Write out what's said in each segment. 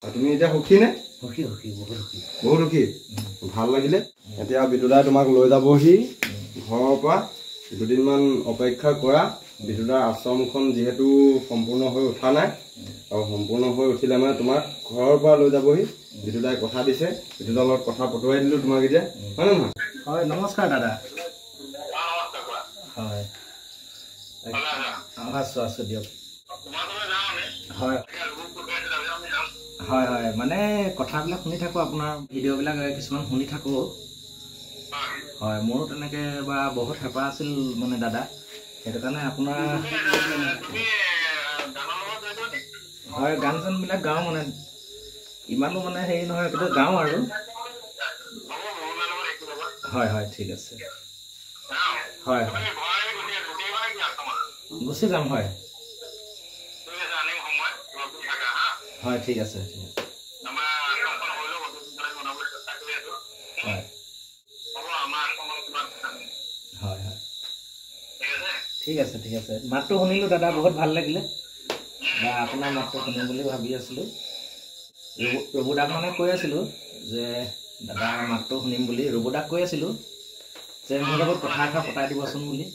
তুমি এতিয়া সুখী নে? সুখী সুখী বহুত সুখী বহুত সুখী ভাল লাগিলে এতিয়া বিটুদাই তোমাক লৈ যাবহি ঘৰৰ পৰা দুদিনমান অপেক্ষা কৰা বিটুদাৰ আশ্ৰমখন যিহেতু সম্পূৰ্ণ হৈ উঠা নাই আৰু সম্পূৰ্ণ হৈ উঠিলে মানে তোমাক ঘৰৰ পৰা লৈ যাবহি বিটুদাই কথা দিছে বিটুদাৰ লগত কথা পঠোৱাই দিলো তোমাক এতিয়া হয় নে নহয়? হয় নমস্কাৰ দাদা হয় আছো আছো দিয়ক হয় হয় হয় মানে কথাবিলাক শুনি থাকো আপোনাৰ ভিডিঅ'বিলাক কিছুমান শুনি থাকো হয় মোৰো তেনেকৈ বা বহুত হেঁপাহ আছিল মানে দাদা সেইটো কাৰণে আপোনাৰ হয় গান চানবিলাক গাওঁ মানে ইমানো মানে হেৰি নহয় কিন্তু গাওঁ আৰু হয় হয় ঠিক আছে হয় হয় গুচি যাম হয় হয় ঠিক আছে ঠিক আছে হয় হয় হয় ঠিক আছে ঠিক আছে মাতটো শুনিলোঁ দাদা বহুত ভাল লাগিলে বা আপোনাৰ মাতটো শুনিম বুলি ভাবি আছিলোঁ ৰবুদাক মানে কৈ আছিলোঁ যে দাদা মাতটো শুনিম বুলি ৰবুদাক কৈ আছিলোঁ যে মোৰ লগত কথা এটা পতাই দিবচোন বুলি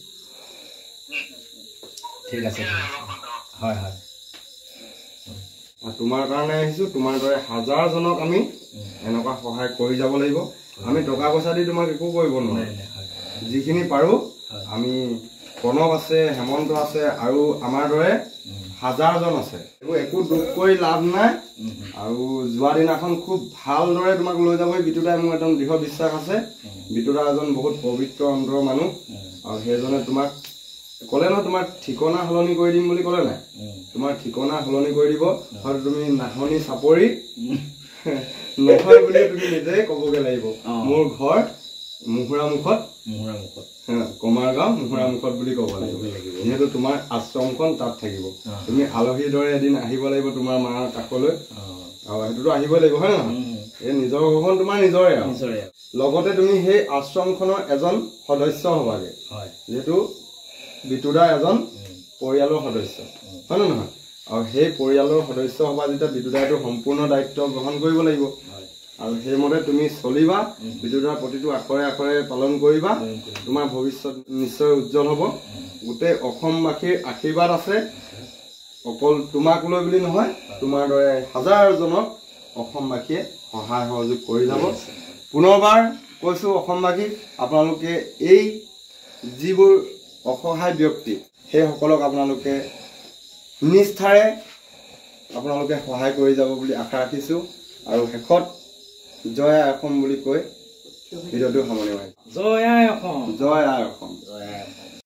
ঠিক আছে হয় হয় তোমাৰ কাৰণে আহিছো তোমাৰ দৰে হাজাৰজনক আমি এনেকুৱা সহায় কৰি যাব লাগিব আমি টকা পইচা দি তোমাক একো কৰিব নোৱাৰো যিখিনি পাৰো আমি প্ৰণৱ আছে হেমন্ত আছে আৰু আমাৰ দৰে হাজাৰজন আছে এইবোৰ একো দুখ কৰি লাভ নাই আৰু যোৱা দিনাখন খুব ভালদৰে তোমাক লৈ যাবহি বিটুদাই মোৰ একদম দৃঢ় বিশ্বাস আছে বিটুদা এজন বহুত পবিত্ৰ অন্তৰৰ মানুহ আৰু সেইজনে তোমাক ক'লে ন তোমাক ঠিকনা সলনি কৰি দিম বুলি ক'লে নাই তোমাৰ ঠিকনা সলনি কৰি দিব হয়তো তুমি নাহনি চাপৰি নহয় বুলি তুমি নিজে ক'বগে লাগিব মোৰ ঘৰ মুহুৰামুখত কমাৰগাঁও মুহুৰামুখত বুলি ক'ব লাগিব যিহেতু তোমাৰ আশ্ৰমখন তাত থাকিব তুমি আলহীৰ দৰে এদিন আহিব লাগিব তোমাৰ মাৰ কাষলৈ আৰু সেইটোতো আহিবই লাগিব হয় নহয় এই নিজৰ ঘৰখন তোমাৰ নিজৰে আৰু লগতে তুমি সেই আশ্ৰমখনৰ এজন সদস্য হবাগে যিহেতু বিটুদা এজন পৰিয়ালৰ সদস্য হয় নে নহয় আৰু সেই পৰিয়ালৰ সদস্য হবা যেতিয়া বিটুদাইটো সম্পূৰ্ণ দায়িত্ব গ্ৰহণ কৰিব লাগিব আৰু সেইমতে তুমি চলিবা বিটুদাৰ প্ৰতিটো আখৰে আখৰে পালন কৰিবা তোমাৰ ভৱিষ্যত নিশ্চয় উজ্জ্বল হ'ব গোটেই অসমবাসীৰ আশীৰ্বাদ আছে অকল তোমাক লৈ বুলি নহয় তোমাৰ দৰে হাজাৰজনক অসমবাসীয়ে সহায় সহযোগ কৰি যাব পুনৰবাৰ কৈছো অসমবাসীক আপোনালোকে এই যিবোৰ অসহায় ব্যক্তি সেইসকলক আপোনালোকে নিষ্ঠাৰে আপোনালোকে সহায় কৰি যাব বুলি আশা ৰাখিছোঁ আৰু শেষত জয় আই অসম বুলি কৈ ভিডিঅ'টো সামৰণি মাৰিম জয় আই অসম